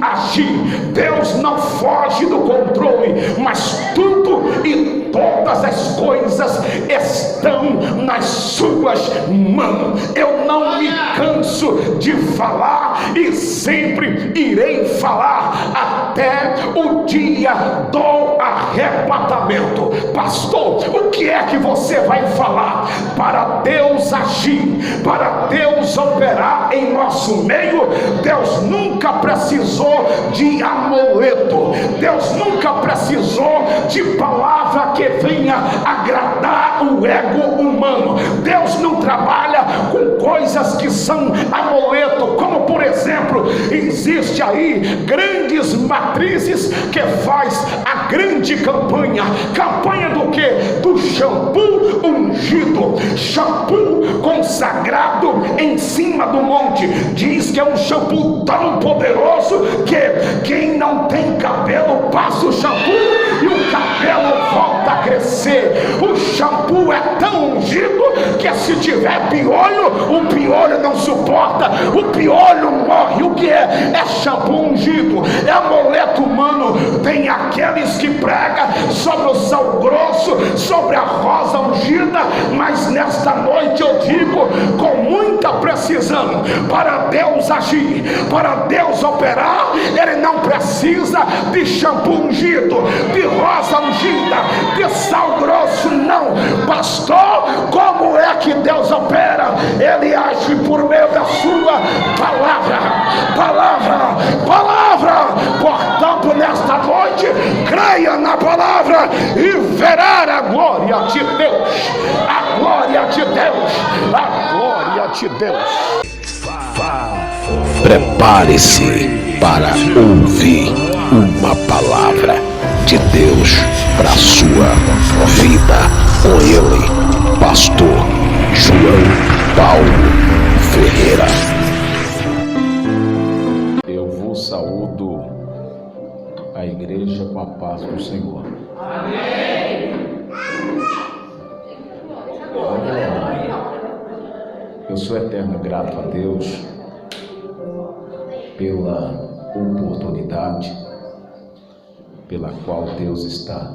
agir. Deus não foge do controle, mas tudo e todas as coisas estão nas suas mãos. Eu não me canso de falar e sempre irei falar até o dia do arrebatamento. Pastor, o que é que você vai falar? Para Deus agir, para Deus operar em nosso meio, Deus nunca precisou de amuleto, Deus nunca precisou de palavra que venha agradar o ego humano. Deus não trabalha com coisas que são amuleto, como por exemplo, existe aí grandes matrizes que faz a grande campanha do que? Do shampoo ungido, shampoo consagrado em cima do monte. Diz que é um shampoo tão poderoso que quem não tem cabelo passa o shampoo e o cabelo volta a crescer. O shampoo é tão ungido que se tiver piolho, o piolho não suporta, o piolho morre. O que é? É shampoo ungido, é amuleto humano. Tem aqueles que pregam sobre o sal grosso, sobre a rosa ungida, mas nesta noite eu digo com muita precisão: para Deus agir, para Deus operar, Ele não precisa de shampoo ungido, de rosa ungida, de sal grosso, não. Pastor, como é que Deus opera? Ele age por meio da sua palavra. Portanto, nesta noite, creia na palavra e verá a glória de Deus, a glória de Deus, a glória de Deus. Prepare-se para ouvir uma palavra de Deus para a sua vida. Com ele, pastor João Paulo Ferreira. Eu vos saúdo a igreja com a paz do Senhor. Amém. Eu sou eterno grato a Deus pela oportunidade pela qual Deus está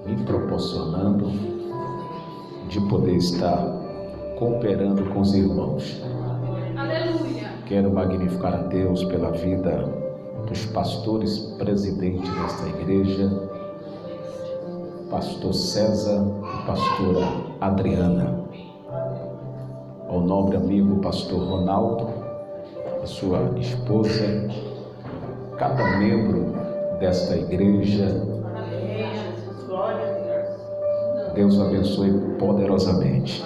me proporcionando de poder estar cooperando com os irmãos. Aleluia. Quero magnificar a Deus pela vida dos pastores presidentes desta igreja, pastor César e pastora Adriana, ao nobre amigo pastor Ronaldo, a sua esposa, cada membro desta igreja. Deus abençoe poderosamente.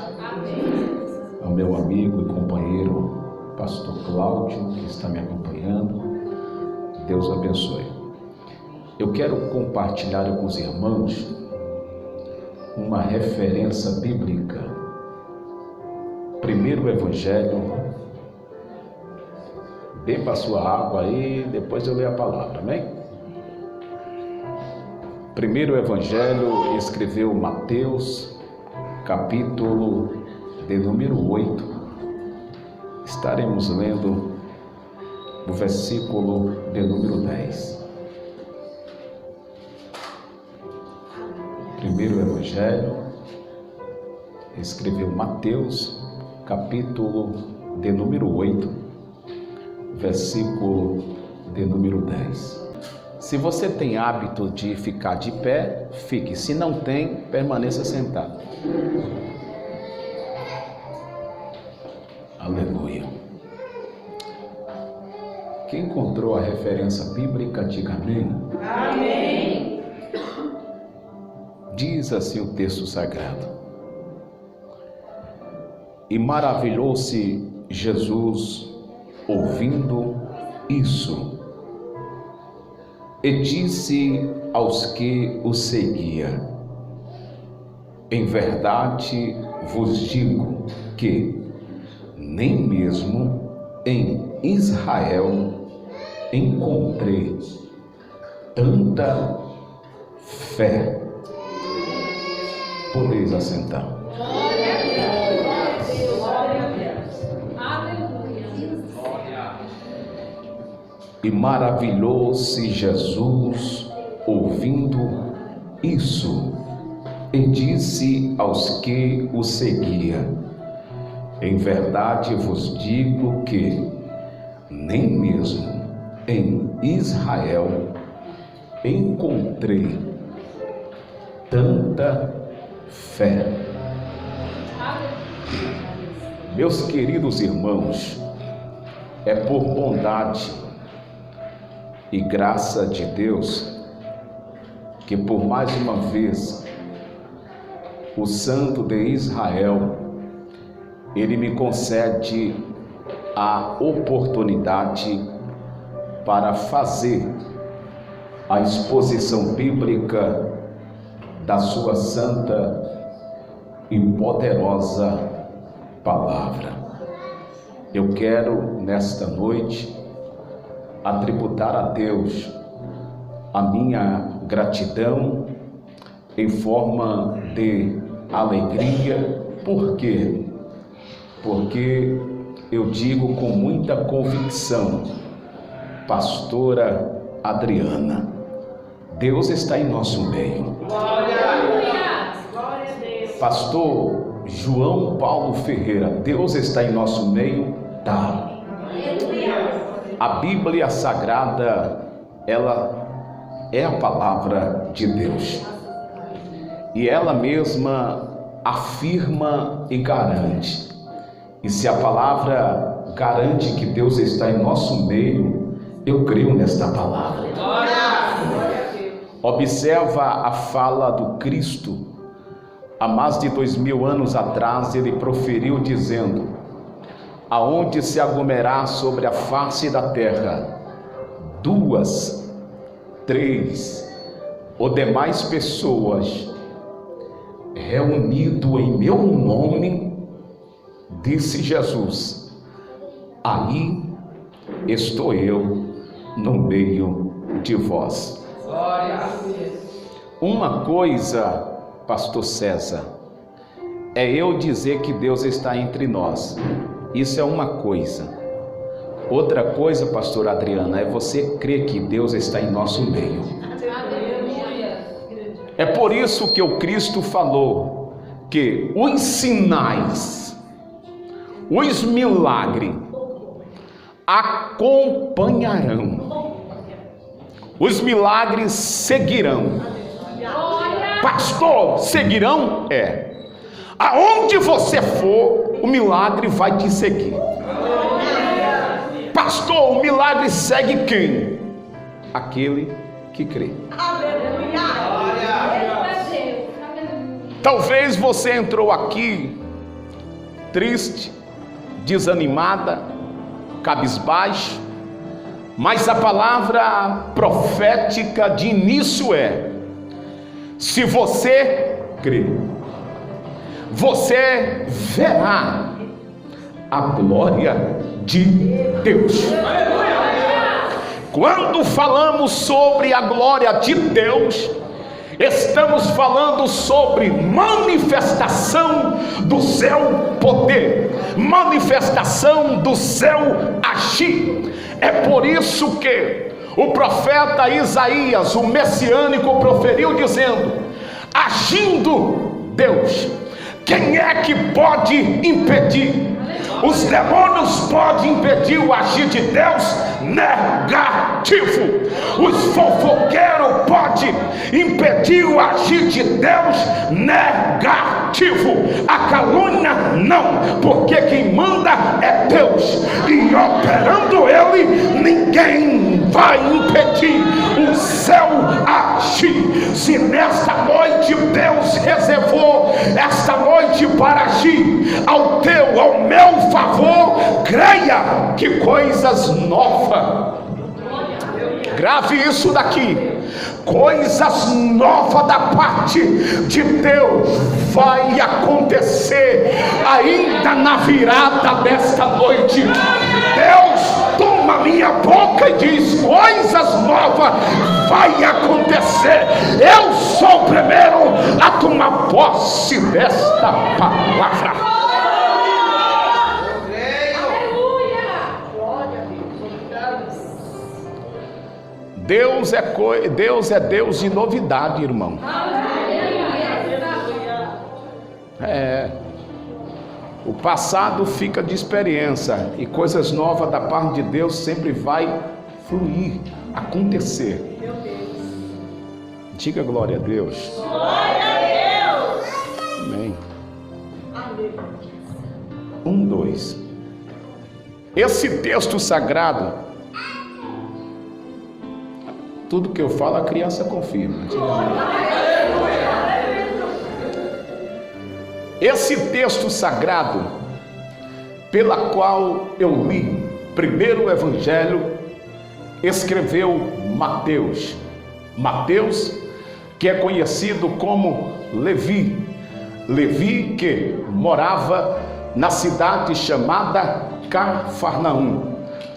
Ao meu amigo e companheiro pastor Cláudio, que está me acompanhando, Deus abençoe. Eu quero compartilhar com os irmãos uma referência bíblica. Primeiro Evangelho. Beba a sua água aí, depois eu leio a palavra, amém? Primeiro Evangelho, escreveu Mateus, capítulo de número 8. Estaremos lendo o versículo de número 10. Primeiro Evangelho, escreveu Mateus, capítulo de número 8, versículo de número 10. Se você tem hábito de ficar de pé, fique. Se não tem, permaneça sentado. Aleluia. Quem encontrou a referência bíblica, diga amém. Amém. Diz assim o texto sagrado: e maravilhou-se Jesus ouvindo isso, e disse aos que o seguiam: em verdade vos digo que nem mesmo em Israel encontrei tanta fé. Podeis assentar. E maravilhou-se Jesus ouvindo isso, e disse aos que o seguiam: em verdade vos digo que nem mesmo em Israel encontrei tanta fé. Meus queridos irmãos, é por bondade e graça de Deus que por mais uma vez o Santo de Israel, ele me concede a oportunidade para fazer a exposição bíblica da sua santa e poderosa palavra. Eu quero nesta noite atributar a Deus a minha gratidão em forma de alegria. Por quê? Porque eu digo com muita convicção, pastora Adriana, Deus está em nosso meio. Pastor João Paulo Ferreira, Deus está em nosso meio? Tá. A Bíblia Sagrada, ela é a palavra de Deus. E ela mesma afirma e garante. E se a palavra garante que Deus está em nosso meio, eu creio nesta palavra. Observa a fala do Cristo. Há mais de 2000 anos atrás, ele proferiu dizendo: aonde se aglomerar sobre a face da terra 2, 3 ou demais pessoas reunido em meu nome, disse Jesus, aí estou eu no meio de vós. Uma coisa, pastor César, é eu dizer que Deus está entre nós. Isso é uma coisa. Outra coisa, pastor Adriana, é você crer que Deus está em nosso meio. É por isso que o Cristo falou que os sinais, os milagres acompanharão, os milagres seguirão. Pastor, seguirão? É. Aonde você for, o milagre vai te seguir. Pastor, o milagre segue quem? Aquele que crê. Talvez você entrou aqui triste, desanimada, cabisbaixo, mas a palavra profética de início é: se você crer, você verá a glória de Deus. Quando falamos sobre a glória de Deus, estamos falando sobre manifestação do seu poder, manifestação do seu agir. É por isso que o profeta Isaías, o messiânico, proferiu dizendo: agindo Deus, quem é que pode impedir? Os demônios podem impedir o agir de Deus? Negativo. Os fofoqueiros podem impedir o agir de Deus? Negativo. A calúnia não, porque quem manda é Deus, e operando Ele, ninguém vai impedir o seu agir. Se nesta noite Deus reservou esta noite para agir ao teu, ao meu favor, creia que coisas novas, grave isso daqui, coisas novas da parte de Deus vai acontecer ainda na virada desta noite. Deus toma minha boca e diz: coisas novas vai acontecer. Eu sou o primeiro a tomar posse desta palavra. Deus é Deus de novidade, irmão. O passado fica de experiência e coisas novas da parte de Deus sempre vai fluir, acontecer. Diga glória a Deus. Glória a Deus. Amém. 1, 2. Esse texto sagrado, tudo que eu falo a criança confirma. Esse texto sagrado, pela qual eu li, primeiro evangelho, escreveu Mateus. Mateus, que é conhecido como Levi. Levi que morava na cidade chamada Cafarnaum.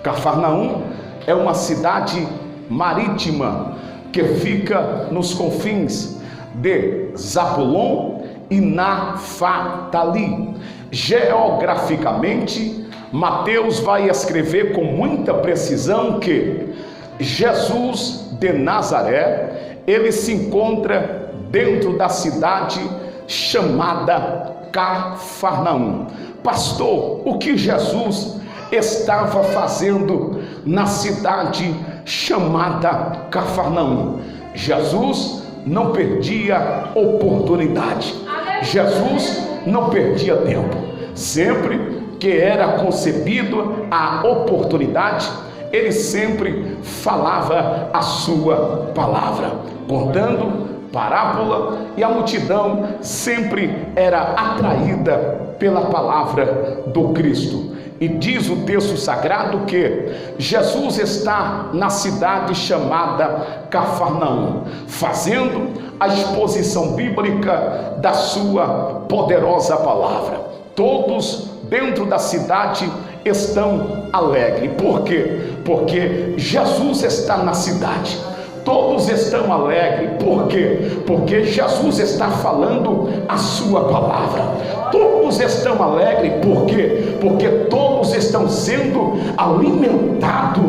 Cafarnaum é uma cidade marítima que fica nos confins de Zabulon e Naftali. Geograficamente, Mateus vai escrever com muita precisão que Jesus de Nazaré, ele se encontra dentro da cidade chamada Cafarnaum. Pastor, o que Jesus estava fazendo na cidade chamada Cafarnaum? Jesus não perdia oportunidade. Jesus não perdia tempo. Sempre que era concebido a oportunidade, ele sempre falava a sua palavra, contando parábola, e a multidão sempre era atraída pela palavra do Cristo. E diz o texto sagrado que Jesus está na cidade chamada Cafarnaum, fazendo a exposição bíblica da sua poderosa palavra. Todos dentro da cidade estão alegres. Por quê? Porque Jesus está na cidade. Todos estão alegres. Por quê? Porque Jesus está falando a sua palavra. Todos estão alegres. Por quê? Porque todos estão sendo alimentados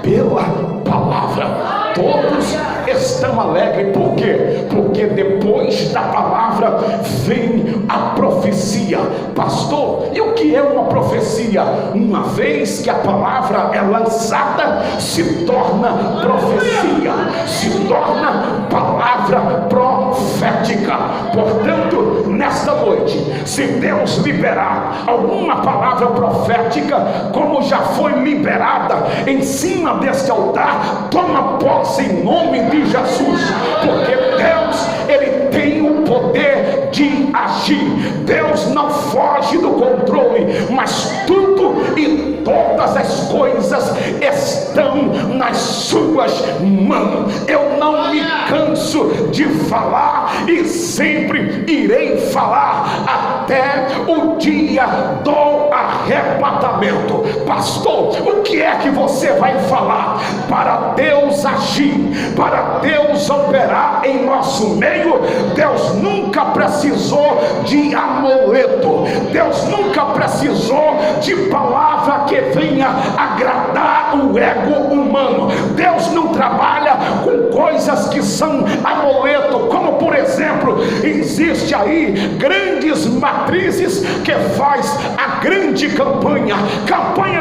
pela palavra. Todos estão alegres. Por quê? Porque depois da palavra vem a profecia. Pastor, e o que é uma profecia? Uma vez que a palavra é lançada, se torna profecia, se torna palavra profética. Portanto, nesta noite, se Deus liberar alguma palavra profética, como já foi liberada em cima deste altar, toma posse em nome de Jesus, porque Deus, ele tem o poder de agir. Deus não foge do controle, mas tudo e todas as coisas estão nas suas mãos. Eu não me canso de falar e sempre irei falar até o dia do arrebatamento. Pastor, o que é que você vai falar para Deus agir, para Deus operar em nosso meio? Deus nunca precisou de amuleto, Deus nunca precisou de palavra que venha agradar o ego humano. Deus não trabalha com coisas que são amuleto, como por exemplo, existe aí grandes matrizes que faz a grande campanha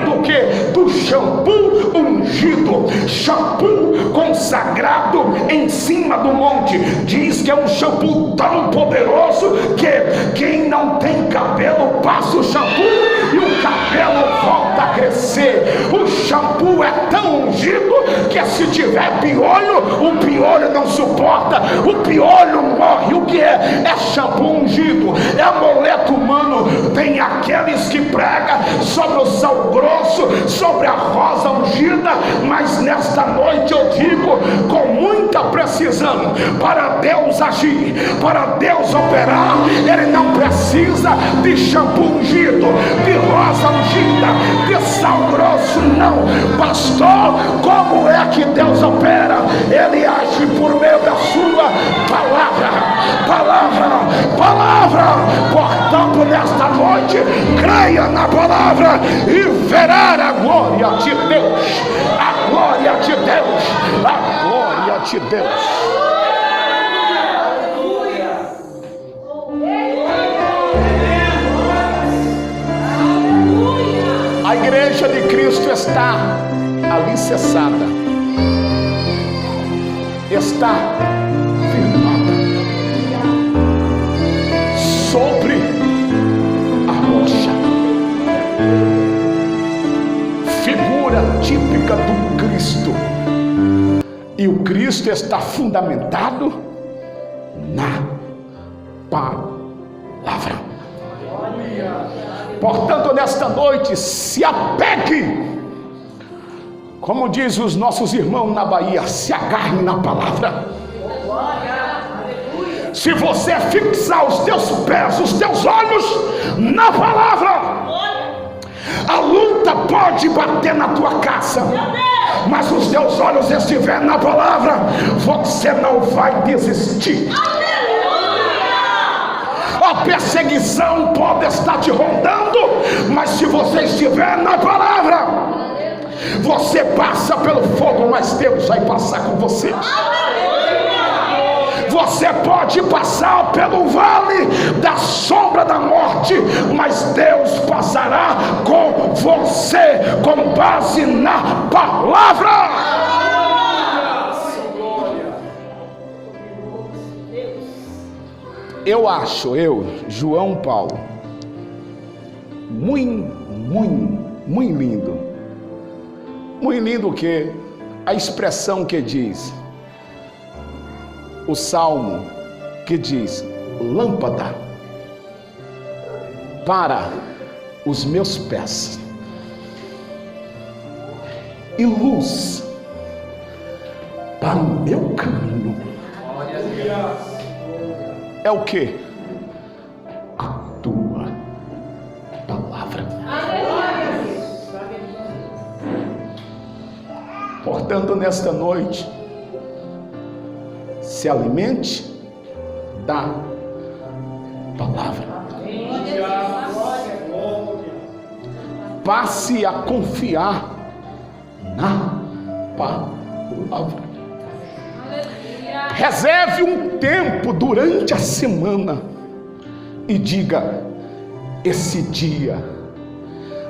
do que? Do shampoo ungido, shampoo consagrado em cima do monte. Diz que é um shampoo tão poderoso que quem não tem cabelo passa o shampoo e o cabelo volta a crescer. O shampoo é tão ungido que se tiver piolho, o piolho não suporta, o piolho morre. O que é? É shampoo ungido, é amuleto humano. Tem aqueles que pregam sobre o sal grosso, sobre a rosa ungida, mas nesta noite eu digo com muita precisão, para Deus agir, para Deus operar, ele não precisa de shampoo ungido, de rosa ungida, de sal grosso, não. Pastor, como é que Deus opera? Ele age por meio da sua palavra. Portanto, nesta noite, creia na palavra e verá a glória de Deus, a glória de Deus, a Deus. A igreja de Cristo está alicerçada, está firmada sobre a rocha, figura típica do Cristo, e o Cristo está fundamentado na palavra. Portanto, nesta noite, se apegue, como diz os nossos irmãos na Bahia, se agarre na palavra. Se você fixar os teus pés, os teus olhos na palavra, a luta pode bater na tua casa, mas os teus olhos estiverem na palavra, você não vai desistir. A perseguição pode estar te rondando, mas se você estiver na palavra, você passa pelo fogo, mas Deus vai passar com você. Você pode passar pelo vale da sombra da morte, mas Deus passará com você, com base na palavra. Eu acho, João Paulo, muito lindo. Muito lindo o que? A expressão que diz, o salmo que diz, lâmpada para os meus pés e luz para o meu caminho. É o que? A tua palavra. Portanto, nesta noite, se alimente da palavra. Passe a confiar na palavra. Reserve um tempo durante a semana e diga: esse dia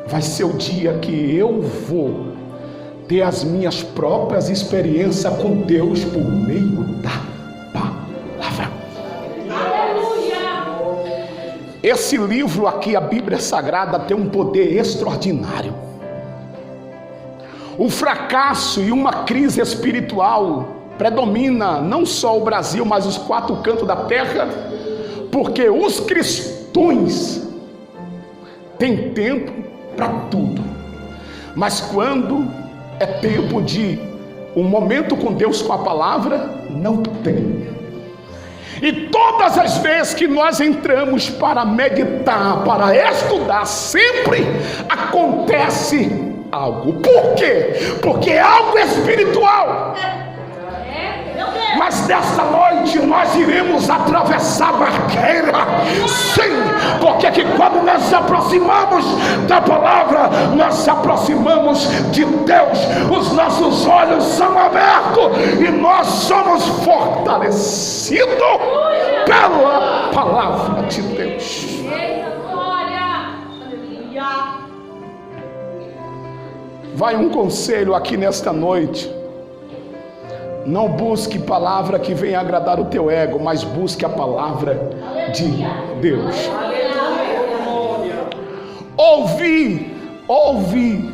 vai ser o dia que eu vou ter as minhas próprias experiências com Deus por meio da palavra. Esse livro aqui, a Bíblia Sagrada, tem um poder extraordinário. O fracasso e uma crise espiritual predomina não só o Brasil, mas os 4 cantos da terra, porque os cristãos têm tempo para tudo, mas quando é tempo de um momento com Deus, com a palavra, não tem. E todas as vezes que nós entramos para meditar, para estudar, sempre acontece algo. Por quê? Porque é algo espiritual. Mas nesta noite nós iremos atravessar a barreira. Sim, porque que quando nós nos aproximamos da palavra, nós nos aproximamos de Deus. Os nossos olhos são abertos e nós somos fortalecidos pela palavra de Deus. Vai um conselho aqui nesta noite. Não busque palavra que venha agradar o teu ego, mas busque a palavra de Deus. Ouvir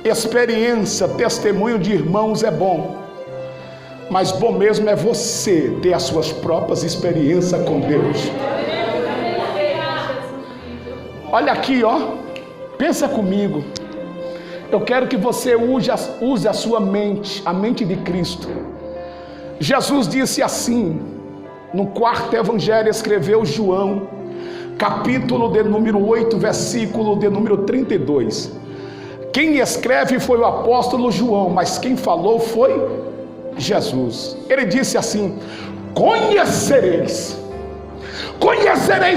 experiência, testemunho de irmãos é bom, mas bom mesmo é você ter as suas próprias experiências com Deus. Olha aqui, ó, pensa comigo. Eu quero que você use a sua mente, a mente de Cristo. Jesus disse assim, no 4º evangelho, escreveu João, capítulo de número 8, versículo de número 32. Quem escreve foi o apóstolo João, mas quem falou foi Jesus. Ele disse assim: conhecereis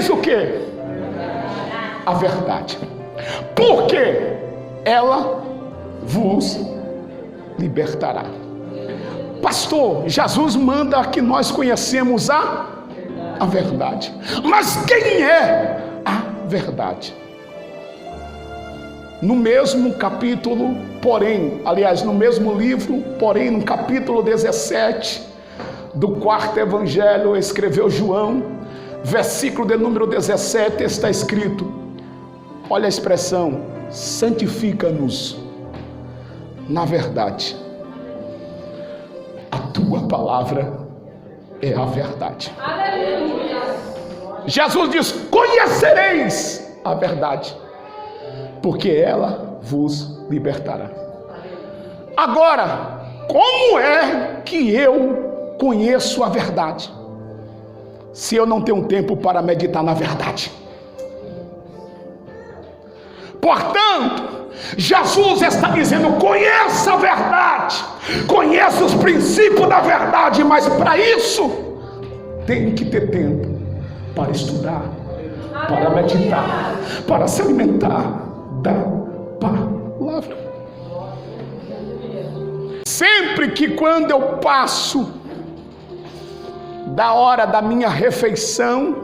o quê? A verdade. Porque ela vos libertará. Pastor, Jesus manda que nós conhecemos a verdade. Mas quem é a verdade? No mesmo capítulo, porém, aliás, no mesmo livro, porém, no capítulo 17 do 4º evangelho, escreveu João, versículo de número 17, está escrito, olha a expressão, santifica-nos na verdade. A tua palavra é a verdade. Aleluia. Jesus diz, conhecereis a verdade, porque ela vos libertará. Agora, como é que eu conheço a verdade, se eu não tenho tempo para meditar na verdade? Portanto, Jesus está dizendo, conheça a verdade, conheça os princípios da verdade, mas para isso, tem que ter tempo para estudar, para meditar, para se alimentar da palavra. Sempre que quando eu passo da hora da minha refeição,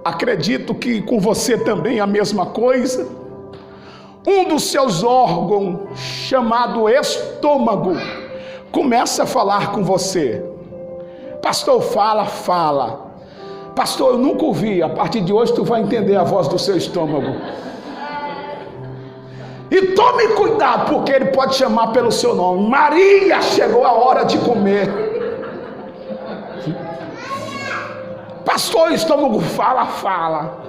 acredito que com você também é a mesma coisa, um dos seus órgãos, chamado estômago, começa a falar com você. Pastor, fala. Pastor, eu nunca ouvi, a partir de hoje tu vai entender a voz do seu estômago. E tome cuidado, porque ele pode chamar pelo seu nome. Maria, chegou a hora de comer. Pastor, o estômago fala.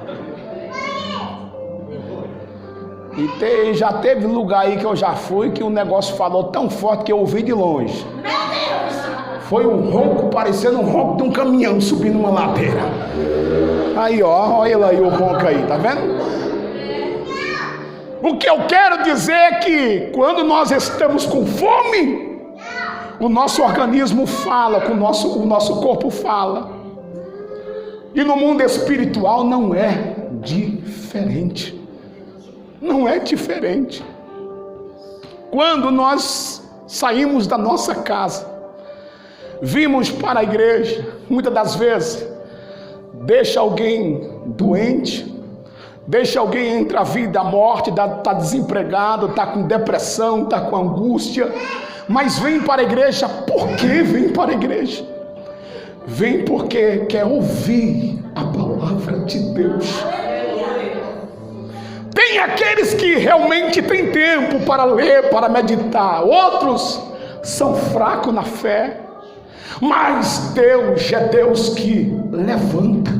E já teve lugar aí que eu já fui, que o negócio falou tão forte que eu ouvi de longe. Foi um ronco, parecendo um ronco de um caminhão subindo uma ladeira. Aí, ó, olha ele aí, o ronco aí, tá vendo? O que eu quero dizer é que quando nós estamos com fome, o nosso organismo fala, o nosso corpo fala. E no mundo espiritual não é diferente. Não é diferente. Quando nós saímos da nossa casa, vimos para a igreja, muitas das vezes, deixa alguém doente, deixa alguém entre a vida e a morte, está desempregado, está com depressão, está com angústia, mas vem para a igreja. Por que vem para a igreja? Vem porque quer ouvir a palavra de Deus. Tem aqueles que realmente têm tempo para ler, para meditar. Outros são fracos na fé. Mas Deus é Deus que levanta.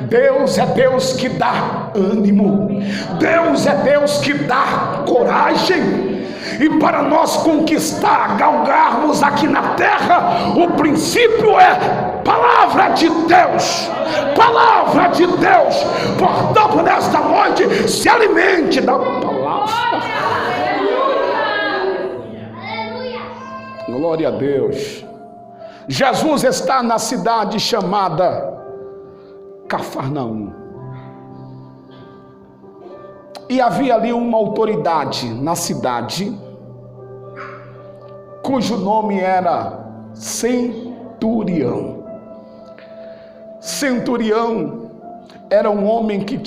Deus é Deus que dá ânimo. Deus é Deus que dá coragem. E para nós conquistar, galgarmos aqui na terra, o princípio é palavra de Deus. Palavra de Deus. Portanto, nesta noite, se alimente da palavra. Glória a Deus. Jesus está na cidade chamada Cafarnaum. E havia ali uma autoridade na cidade, cujo nome era Centurião. Centurião era um homem que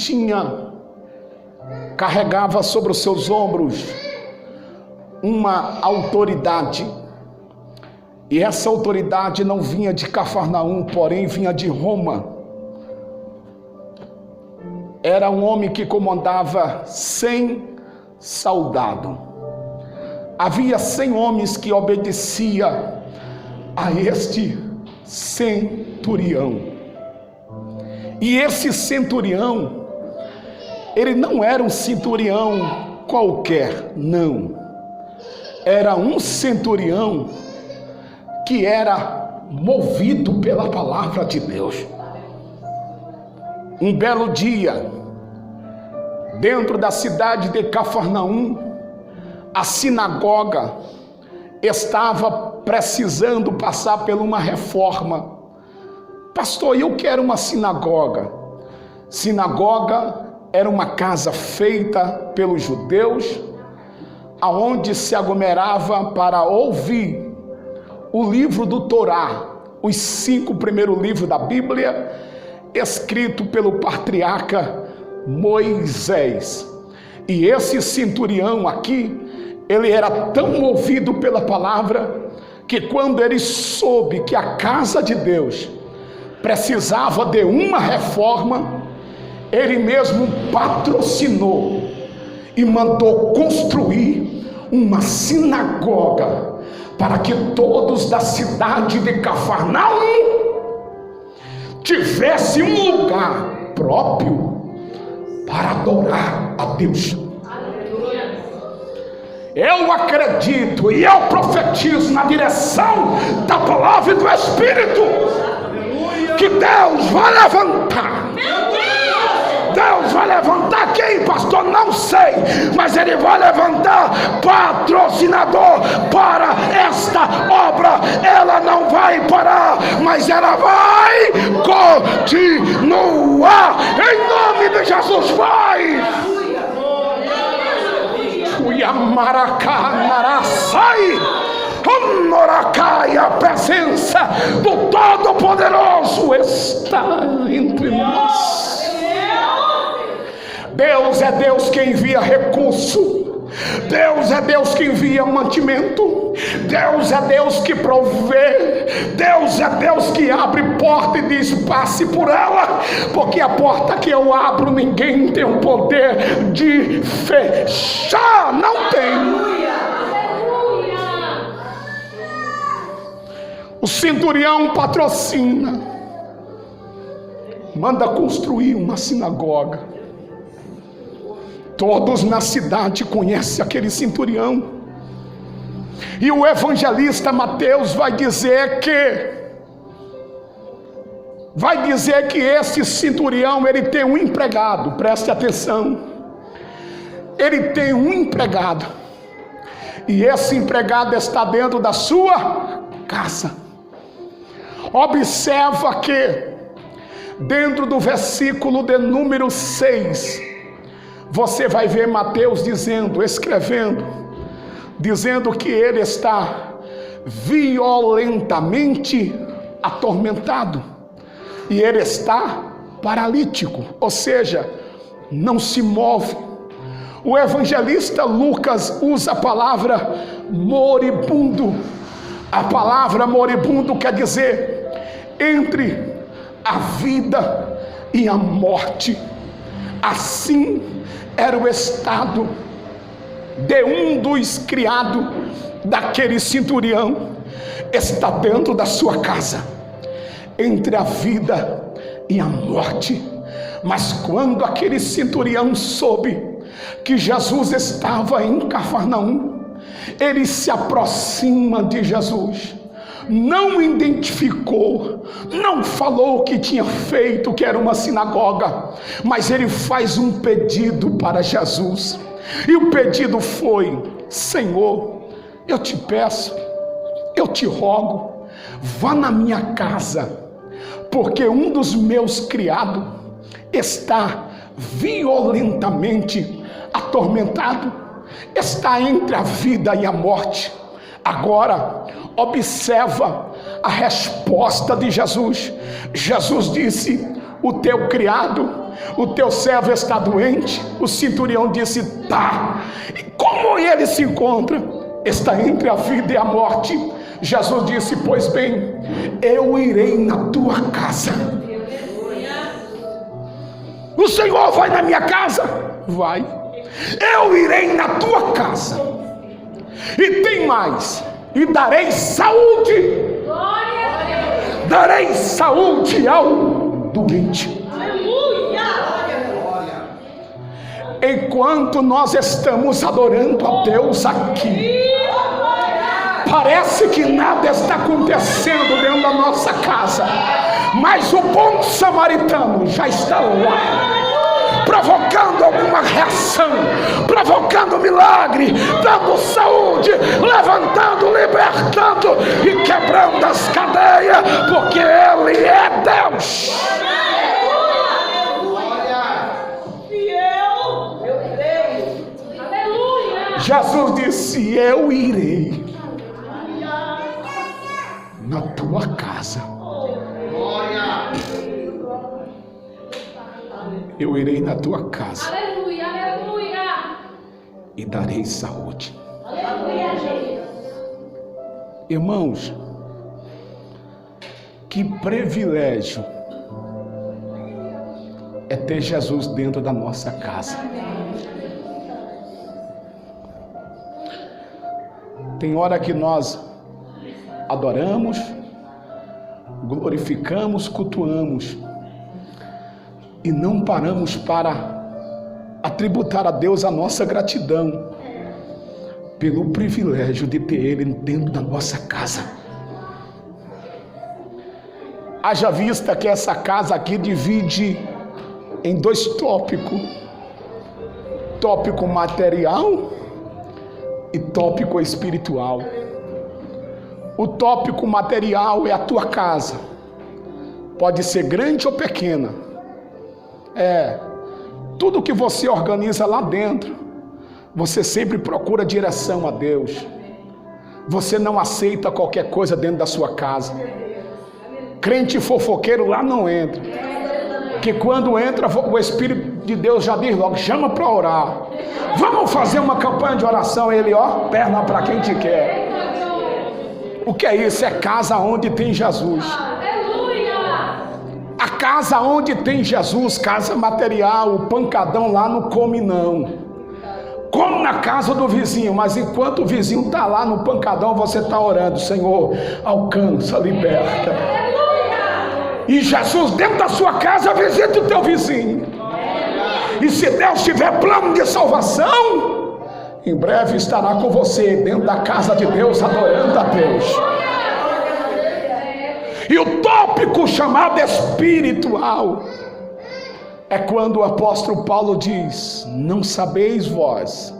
carregava sobre os seus ombros uma autoridade. E essa autoridade não vinha de Cafarnaum, porém vinha de Roma. Era um homem que comandava 100 soldados. Havia 100 homens que obedeciam a este centurião. E esse centurião, ele não era um centurião qualquer, não. Era um centurião que era movido pela palavra de Deus. Um belo dia, dentro da cidade de Cafarnaum, a sinagoga estava precisando passar por uma reforma. Pastor, eu quero uma sinagoga. Sinagoga era uma casa feita pelos judeus, aonde se aglomerava para ouvir o livro do Torá, os 5 primeiros livros da Bíblia, escrito pelo patriarca Moisés. E esse centurião aqui, ele era tão movido pela palavra, que quando ele soube que a casa de Deus precisava de uma reforma, ele mesmo patrocinou e mandou construir uma sinagoga para que todos da cidade de Cafarnaum tivessem um lugar próprio para adorar a Deus. Eu acredito e eu profetizo na direção da palavra e do Espírito que Deus vai levantar. Deus vai levantar quem, pastor? Não sei, mas Ele vai levantar patrocinador para esta obra. Ela não vai parar, mas ela vai continuar. Em nome de Jesus, vai! E a presença do Todo-Poderoso está entre nós. Deus é Deus que envia recurso. Deus é Deus que envia mantimento. Deus é Deus que provê. Deus é Deus que abre porta e diz: passe por ela, porque a porta que eu abro ninguém tem o poder de fechar. Não tem. O centurião patrocina, manda construir uma sinagoga. Todos na cidade conhecem aquele centurião. E o evangelista Mateus vai dizer que esse centurião, ele tem um empregado. Preste atenção. Ele tem um empregado. E esse empregado está dentro da sua casa. Observa que dentro do versículo de número 6, você vai ver Mateus escrevendo, dizendo que ele está violentamente atormentado e ele está paralítico, ou seja, não se move. O evangelista Lucas usa a palavra moribundo. A palavra moribundo quer dizer entre a vida e a morte. Assim era o estado de um dos criados daquele centurião. Está dentro da sua casa, entre a vida e a morte. Mas quando aquele centurião soube que Jesus estava em Cafarnaum, ele se aproxima de Jesus, não identificou, não falou que tinha feito, que era uma sinagoga, mas ele faz um pedido para Jesus. E o pedido foi: Senhor, eu te peço, eu te rogo, vá na minha casa, porque um dos meus criados está violentamente atormentado, está entre a vida e a morte. Agora, observa a resposta de Jesus. Jesus disse: o teu criado, o teu servo está doente. O centurião disse: tá. E como ele se encontra? Está entre a vida e a morte. Jesus disse: pois bem, eu irei na tua casa. O Senhor vai na minha casa? Vai. Eu irei na tua casa. E tem mais: e darei saúde. Darei saúde ao doente. Enquanto nós estamos adorando a Deus aqui, parece que nada está acontecendo dentro da nossa casa, mas o bom samaritano já está lá, provocando alguma reação, provocando milagre, dando saúde, levantando, libertando e quebrando as cadeias, porque Ele é Deus. Jesus disse: eu irei. na tua casa. Eu irei na tua casa. Aleluia, aleluia. E darei saúde. Aleluia, Jesus. Irmãos, que privilégio é ter Jesus dentro da nossa casa. Tem hora que nós adoramos, glorificamos, cultuamos e não paramos para atributar a Deus a nossa gratidão pelo privilégio de ter Ele dentro da nossa casa. Haja vista que essa casa aqui divide em dois tópicos: tópico material e tópico espiritual. O tópico material é a tua casa, pode ser grande ou pequena, tudo que você organiza lá dentro, você sempre procura direção a Deus, você não aceita qualquer coisa dentro da sua casa. Crente fofoqueiro lá não entra, que quando entra o Espírito de Deus já diz logo: chama para orar, vamos fazer uma campanha de oração. Ele, perna para quem te quer. O que é isso? É casa onde tem Jesus. A casa onde tem Jesus, casa material, o pancadão lá não come não. Come na casa do vizinho, mas enquanto o vizinho está lá no pancadão, você está orando: Senhor, alcança, liberta. E Jesus dentro da sua casa visita o teu vizinho. E se Deus tiver plano de salvação, em breve estará com você dentro da casa de Deus, adorando a Deus. E o tópico chamado espiritual é quando o apóstolo Paulo diz: não sabeis vós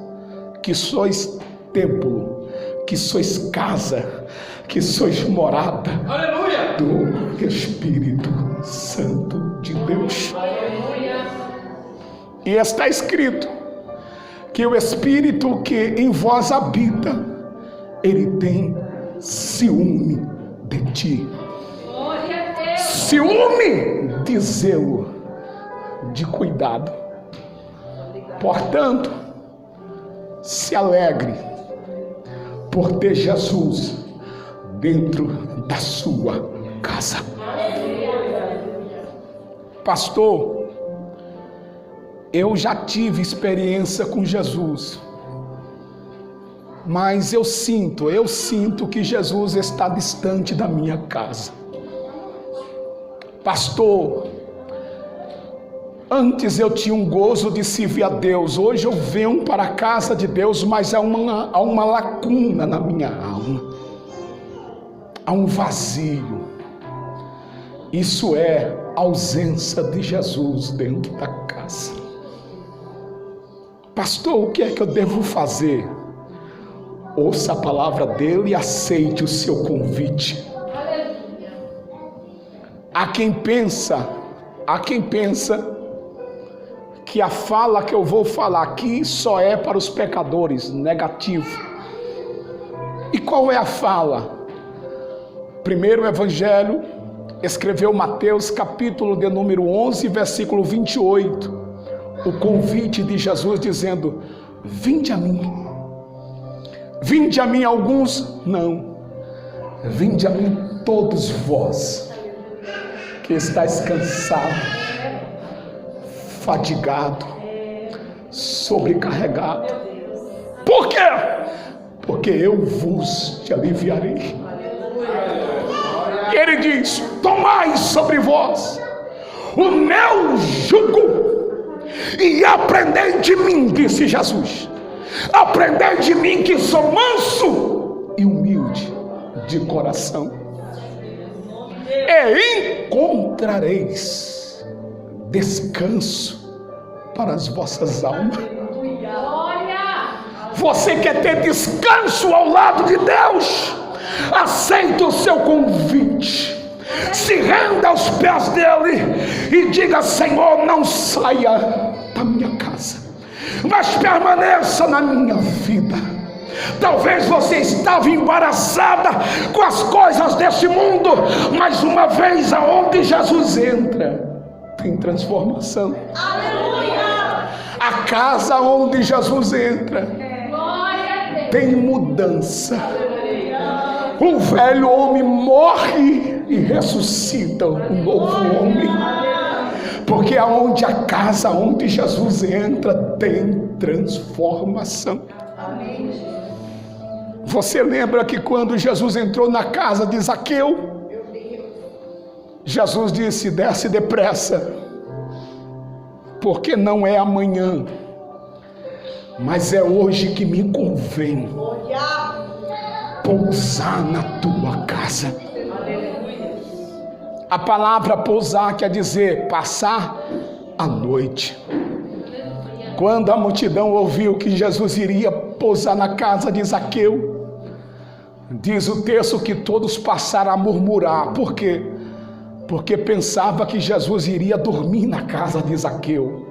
que sois templo, que sois casa, que sois morada do Espírito Santo de Deus. E está escrito que o Espírito que em vós habita, ele tem ciúme de ti. Ciúme de zelo, de cuidado. Portanto, se alegre por ter Jesus dentro da sua casa. Pastor, eu já tive experiência com Jesus, mas eu sinto que Jesus está distante da minha casa. Pastor, antes eu tinha um gozo de servir a Deus, hoje eu venho para a casa de Deus, mas há uma lacuna na minha alma, há um vazio. Isso é ausência de Jesus dentro da casa. Pastor, o que é que eu devo fazer? Ouça a palavra dele e aceite o seu convite. Há quem pensa que a fala que eu vou falar aqui só é para os pecadores, negativo. E qual é a fala? Primeiro Evangelho, escreveu Mateus, capítulo de número 11, versículo 28. O convite de Jesus dizendo: vinde a mim. Vinde a mim alguns? Não. Vinde a mim todos vós, que estáis cansado, fadigado, sobrecarregado. Por quê? Porque eu vos te aliviarei. E ele diz: tomai sobre vós o meu jugo e aprendei de mim, disse Jesus. Aprendei de mim, que sou manso e humilde de coração, e encontrareis descanso para as vossas almas. Você quer ter descanso ao lado de Deus? Aceita o seu convite, se renda aos pés dele e diga: Senhor, não saia da minha casa, mas permaneça na minha vida. Talvez você estava embaraçada com as coisas deste mundo, mas uma vez aonde Jesus entra, tem transformação. Aleluia! A casa onde Jesus entra, tem mudança. O velho homem morre e ressuscita um novo homem. Porque aonde a casa onde Jesus entra tem transformação. Você lembra que quando Jesus entrou na casa de Zaqueu, Jesus disse: desce depressa, porque não é amanhã, mas é hoje que me convém pousar na tua casa. A palavra pousar quer dizer passar a noite. Quando a multidão ouviu que Jesus iria pousar na casa de Zaqueu, diz o texto que todos passaram a murmurar. Por quê? Porque pensava que Jesus iria dormir na casa de Zaqueu.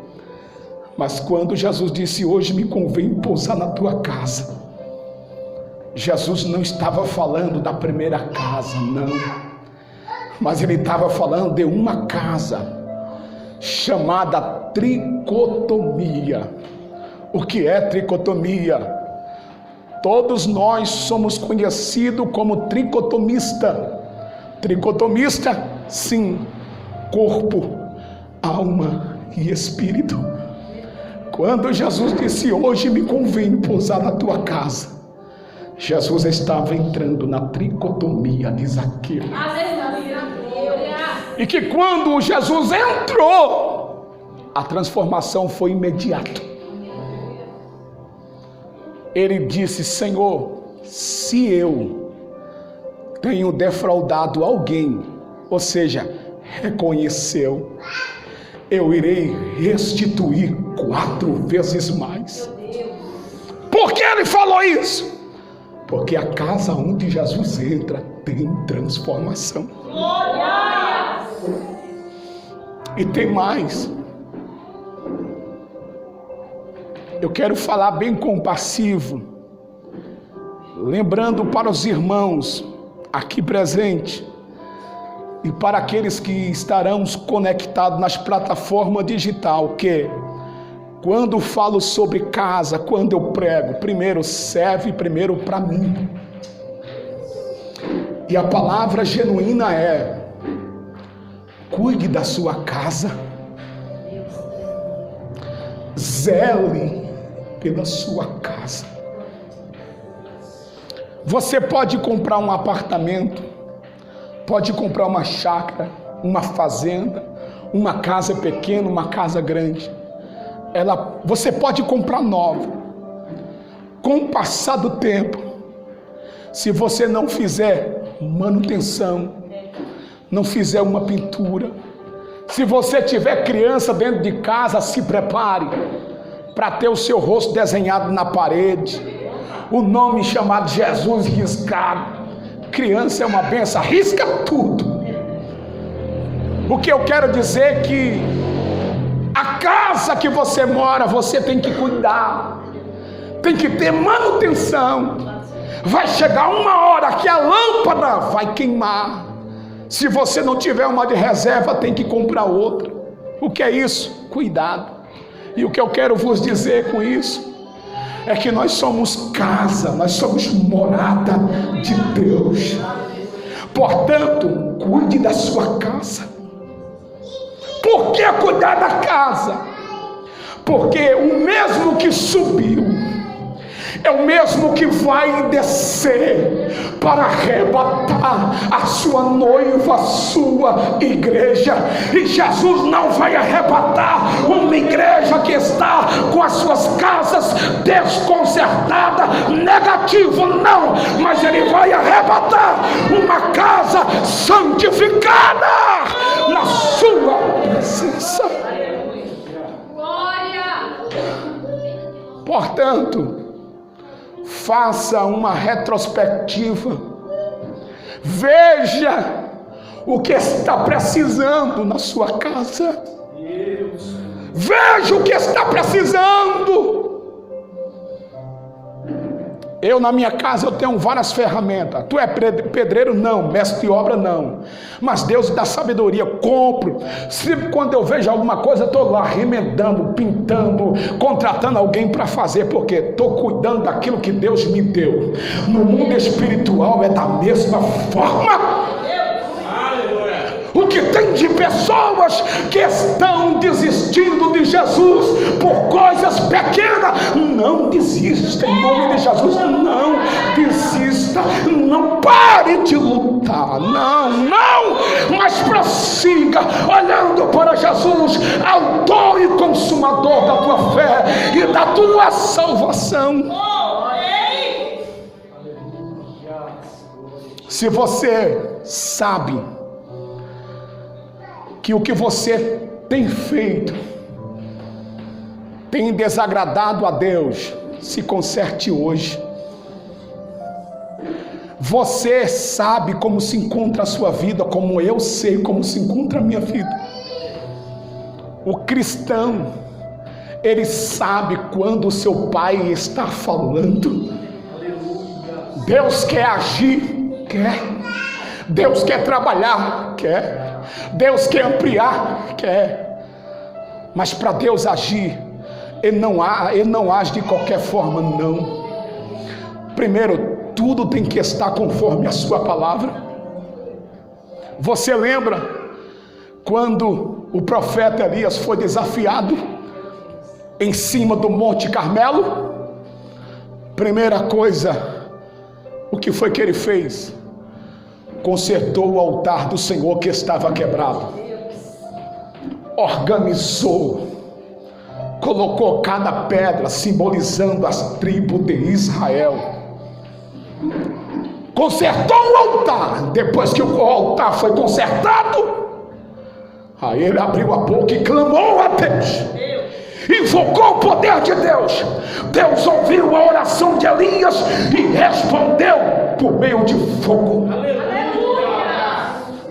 Mas quando Jesus disse: hoje me convém pousar na tua casa, Jesus não estava falando da primeira casa, não. Mas ele estava falando de uma casa chamada tricotomia. O que é tricotomia? Todos nós somos conhecidos como tricotomista. Tricotomista, sim, corpo, alma e espírito. Quando Jesus disse: hoje me convém pousar na tua casa, Jesus estava entrando na tricotomia de Zaqueu. E que quando Jesus entrou, a transformação foi imediata. Ele disse: Senhor, se eu tenho defraudado alguém, ou seja, reconheceu, eu irei restituir 4 vezes mais. Por que ele falou isso? Porque a casa onde Jesus entra tem transformação. E tem mais. Eu quero falar bem compassivo, lembrando para os irmãos aqui presentes e para aqueles que estarão conectados nas plataformas digitais, que quando falo sobre casa, quando eu prego, primeiro serve primeiro para mim. E a palavra genuína é: cuide da sua casa, zele pela sua casa. Você pode comprar um apartamento, pode comprar uma chácara, uma fazenda, uma casa pequena, uma casa grande. Você pode comprar nova. Com o passar do tempo, se você não fizer manutenção, não fizer uma pintura, se você tiver criança dentro de casa, se prepare para ter o seu rosto desenhado na parede, o nome chamado Jesus riscado. Criança é uma benção, risca tudo. O que eu quero dizer é que a casa que você mora, você tem que cuidar, tem que ter manutenção. Vai chegar uma hora que a lâmpada vai queimar. Se você não tiver uma de reserva, tem que comprar outra. O que é isso? Cuidado. E o que eu quero vos dizer com isso é que nós somos casa, nós somos morada de Deus. Portanto, cuide da sua casa. Por que cuidar da casa? Porque o mesmo que subiu é o mesmo que vai descer para arrebatar a sua noiva, a sua igreja. E Jesus não vai arrebatar uma igreja que está com as suas casas desconcertadas, negativo, não, mas ele vai arrebatar uma casa santificada na sua presença. Portanto, faça uma retrospectiva, veja o que está precisando na sua casa, veja o que está precisando. Eu na minha casa eu tenho várias ferramentas. Tu é pedreiro? Não. Mestre de obra? Não. Mas Deus dá sabedoria. Compro. Sempre quando eu vejo alguma coisa, estou lá remendando, pintando, contratando alguém para fazer, porque estou cuidando daquilo que Deus me deu. No mundo espiritual é da mesma forma. O que tem de pessoas que estão desistindo de Jesus por coisas pequenas, não desista em nome de Jesus, não desista, não pare de lutar, não, mas prossiga olhando para Jesus, autor e consumador da tua fé e da tua salvação. Se você sabe que o que você tem feito tem desagradado a Deus, se conserte hoje. Você sabe como se encontra a sua vida, como eu sei como se encontra a minha vida. O cristão, ele sabe quando o seu pai está falando. Deus quer agir, quer. Deus quer trabalhar, quer. Deus quer ampliar, quer. Mas para Deus agir, Ele não age de qualquer forma, não. Primeiro, tudo tem que estar conforme a sua palavra. Você lembra quando o profeta Elias foi desafiado em cima do Monte Carmelo? Primeira coisa, o que foi que ele fez? Consertou o altar do Senhor que estava quebrado, organizou, colocou cada pedra simbolizando as tribos de Israel, consertou o altar. Depois que o altar foi consertado, aí ele abriu a boca e clamou a Deus, invocou o poder de Deus. Deus ouviu a oração de Elias e respondeu por meio de fogo.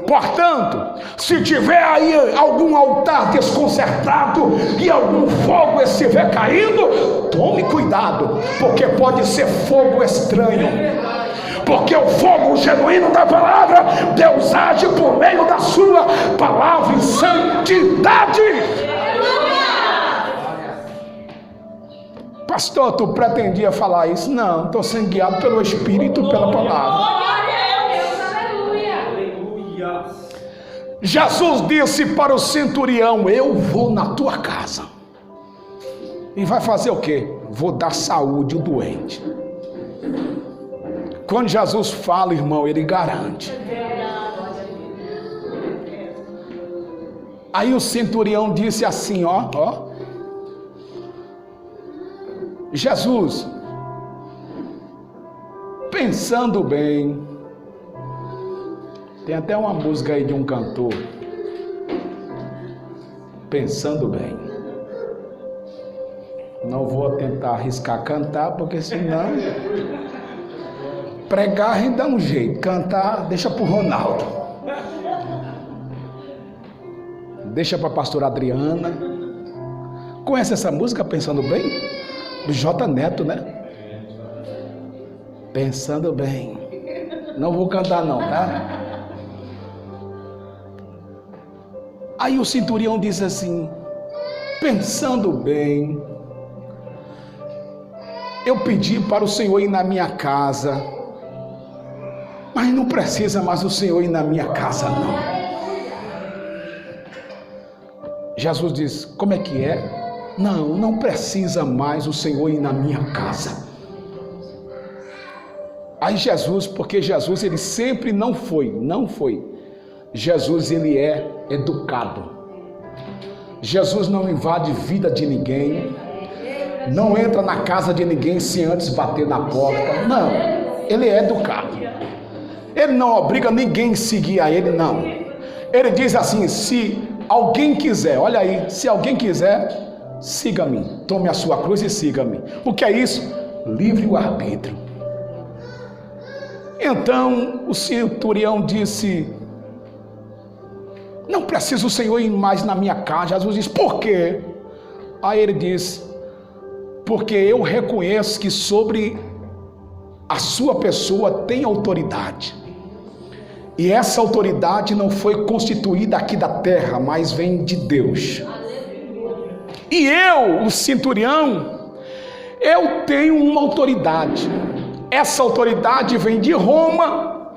Portanto, se tiver aí algum altar desconcertado e algum fogo estiver caindo, tome cuidado, porque pode ser fogo estranho. Porque o fogo genuíno da palavra, Deus age por meio da sua palavra em santidade. Pastor, tu pretendia falar isso? Não, estou sendo guiado pelo Espírito, pela palavra. Jesus disse para o centurião: eu vou na tua casa. E vai fazer o quê? Vou dar saúde ao doente. Quando Jesus fala, irmão, ele garante. Aí o centurião disse assim, ó. Jesus, pensando bem, tem até uma música aí de um cantor, pensando bem. Não vou tentar arriscar cantar, porque senão pregar a gente dá um jeito, cantar deixa pro Ronaldo, deixa pra pastora Adriana. Conhece essa música, Pensando Bem? Do J Neto, né? Pensando bem. Não vou cantar não, tá? Aí o centurião diz assim: pensando bem, eu pedi para o Senhor ir na minha casa, mas não precisa mais o Senhor ir na minha casa, não. Jesus diz: como é que é? Não precisa mais o Senhor ir na minha casa. Aí Jesus, porque Jesus ele sempre não foi. Jesus ele é educado. Jesus não invade vida de ninguém, não entra na casa de ninguém sem antes bater na porta. Não, ele é educado. Ele não obriga ninguém a seguir a ele, não. Ele diz assim: se alguém quiser, olha aí, se alguém quiser, siga-me, tome a sua cruz e siga-me. O que é isso? Livre o arbítrio. Então o centurião disse: não precisa o Senhor ir mais na minha casa. Jesus disse: por quê? Aí ele disse: porque eu reconheço que sobre a sua pessoa tem autoridade. E essa autoridade não foi constituída aqui da terra, mas vem de Deus. E eu, o centurião, eu tenho uma autoridade. Essa autoridade vem de Roma.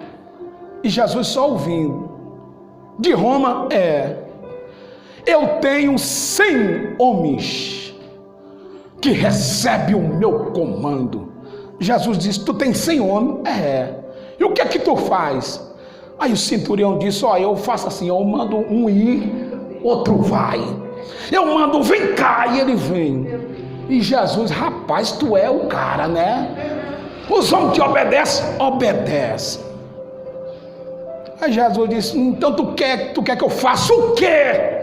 E Jesus só ouvindo. De Roma eu tenho 100 homens que recebem o meu comando. Jesus disse: tu tem 100 homens? E o que é que tu faz? Aí o centurião disse: eu faço assim, eu mando um ir, outro vai. Eu mando vem cá, e ele vem. E Jesus: rapaz, tu é o cara, né? Os homens te obedecem? Obedece. Aí Jesus disse: então tu quer que eu faça o quê?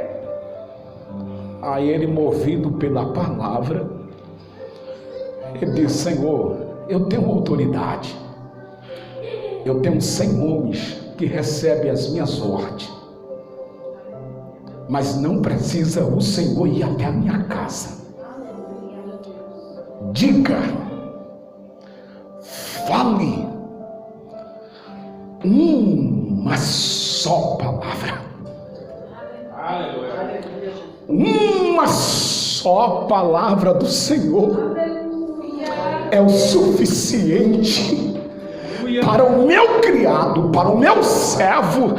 Aí ele, movido pela palavra, ele disse: Senhor, eu tenho autoridade. Eu tenho 100 homens que recebem as minhas ordens. Mas não precisa o Senhor ir até a minha casa. Diga, fale uma só palavra. Uma só palavra do Senhor é o suficiente para o meu criado, para o meu servo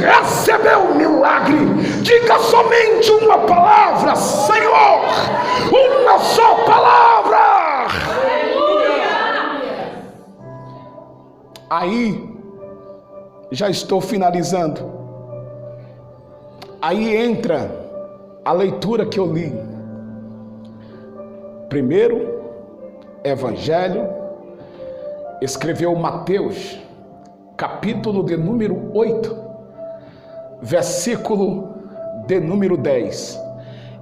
receber o milagre. Diga somente uma palavra, Senhor, uma só palavra. Aí, já estou finalizando. Aí entra a leitura que eu li. Primeiro, Evangelho, escreveu Mateus, capítulo de número 8, versículo de número 10.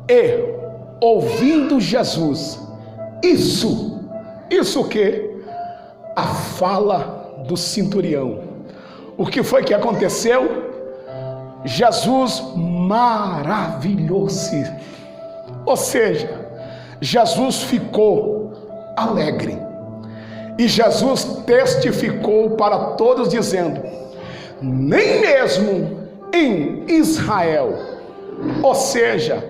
E, ouvindo Jesus, isso o que? A fala do centurião. O que foi que aconteceu? Jesus maravilhou-se. Ou seja, Jesus ficou alegre. E Jesus testificou para todos dizendo: nem mesmo em Israel, ou seja,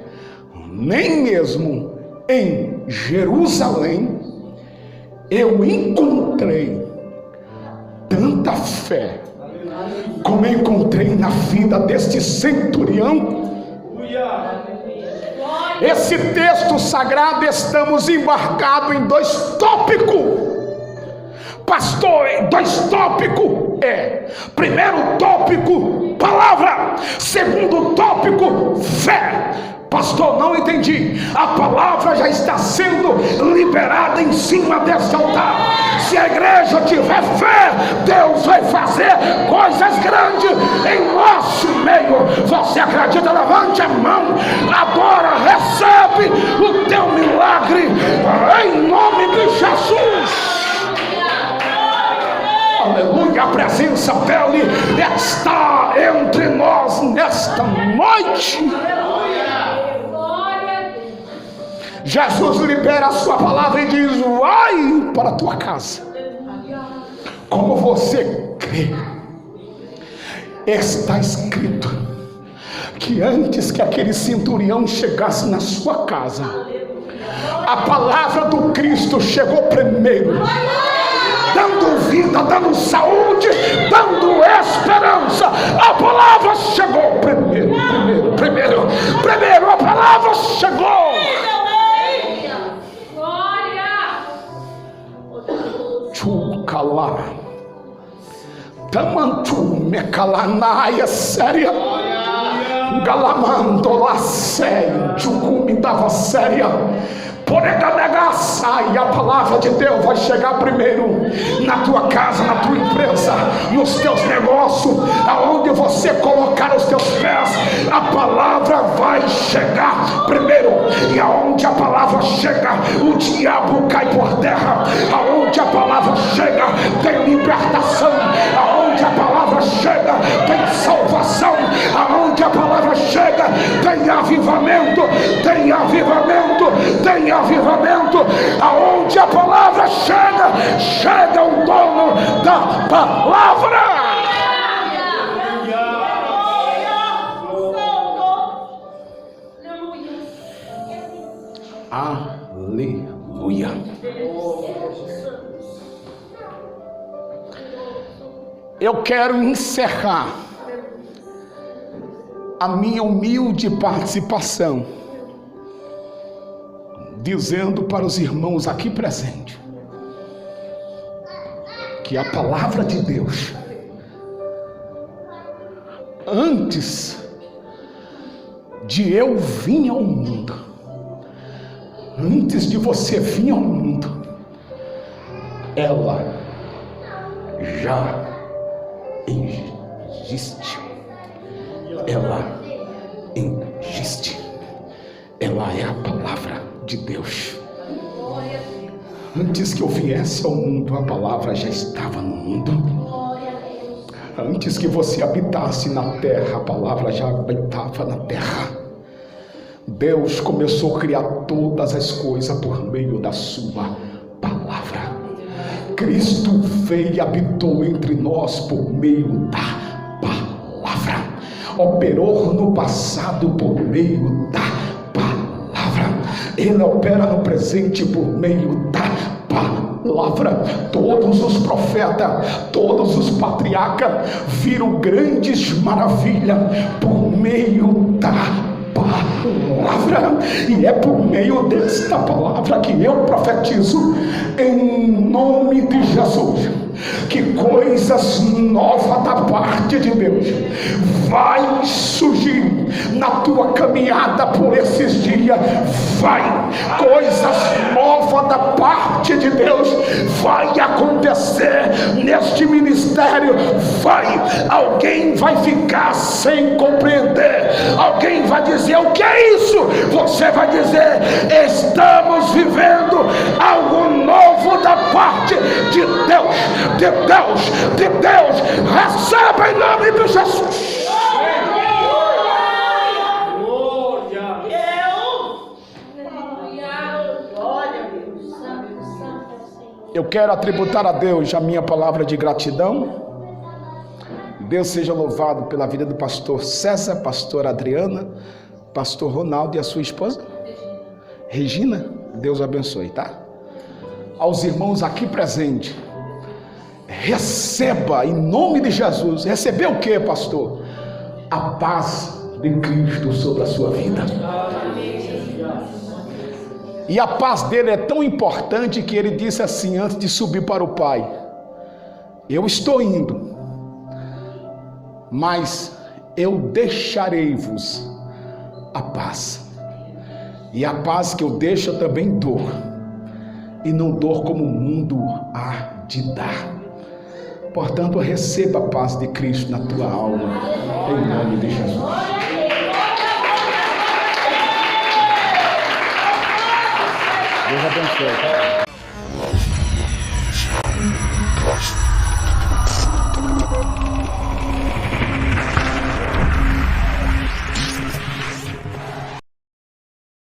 nem mesmo em Jerusalém, eu encontrei tanta fé como encontrei na vida deste centurião. Esse texto sagrado, estamos embarcados em 2 tópicos. Pastor, 2 tópicos. Primeiro tópico, palavra. Segundo tópico, fé. Pastor, não entendi. A palavra já está sendo liberada em cima desse altar. Se a igreja tiver fé, Deus vai fazer coisas grandes em nosso meio. Você acredita? Levante a mão, adora, recebe o teu milagre em nome de Jesus. Aleluia, a presença dele está entre nós nesta noite. Jesus libera a sua palavra e diz: vai para a tua casa. Como você crê, está escrito que antes que aquele centurião chegasse na sua casa, a palavra do Cristo chegou primeiro, dando vida, dando saúde, dando esperança. A palavra chegou primeiro, a palavra chegou. Chukala tamantu mekalanaia séria galamandola séria chukumi dava séria. E a palavra de Deus vai chegar primeiro na tua casa, na tua empresa, nos teus negócios, aonde você colocar os teus pés, a palavra vai chegar primeiro. E aonde a palavra chega, o diabo cai por terra. Aonde a palavra chega, tem libertação. Aonde a palavra chega, tem salvação. Aonde a palavra chega, tem avivamento. Tem avivamento. Aonde a palavra chega, chega o dom sua palavra. Aleluia. Eu quero encerrar a minha humilde participação dizendo para os irmãos aqui presentes que a palavra de Deus, antes de eu vir ao mundo, antes de você vir ao mundo, ela já existe. Ela existe. Ela é a palavra de Deus. Antes que eu viesse ao mundo, a palavra já estava no mundo. Antes que você habitasse na terra, a palavra já habitava na terra. Deus começou a criar todas as coisas por meio da sua palavra. Cristo veio e habitou entre nós por meio da palavra. Operou no passado por meio da palavra. Ele opera no presente por meio da palavra. Todos os profetas, todos os patriarcas viram grandes maravilhas por meio da palavra, e é por meio desta palavra que eu profetizo em nome de Jesus que coisas novas da parte de Deus vai surgir na tua caminhada por esses dias. Vai, coisas novas da parte de Deus vai acontecer neste ministério. Vai, alguém vai ficar sem compreender, alguém vai dizer: o que é isso? Você vai dizer: estamos vivendo algo novo da parte de Deus, de Deus, de Deus. Receba em nome de Jesus. Eu quero atributar a Deus a minha palavra de gratidão. Deus seja louvado pela vida do pastor César, pastora Adriana, pastor Ronaldo e a sua esposa Regina. Deus abençoe, tá? Aos irmãos aqui presentes, receba em nome de Jesus. Receber o que, pastor? A paz de Cristo sobre a sua vida. E a paz dele é tão importante que ele disse assim antes de subir para o Pai: eu estou indo, mas eu deixarei-vos a paz. E a paz que eu deixo eu também dou, e não dou como o mundo há de dar. Portanto, receba a paz de Cristo na tua alma, em nome de Jesus. Deus abençoe.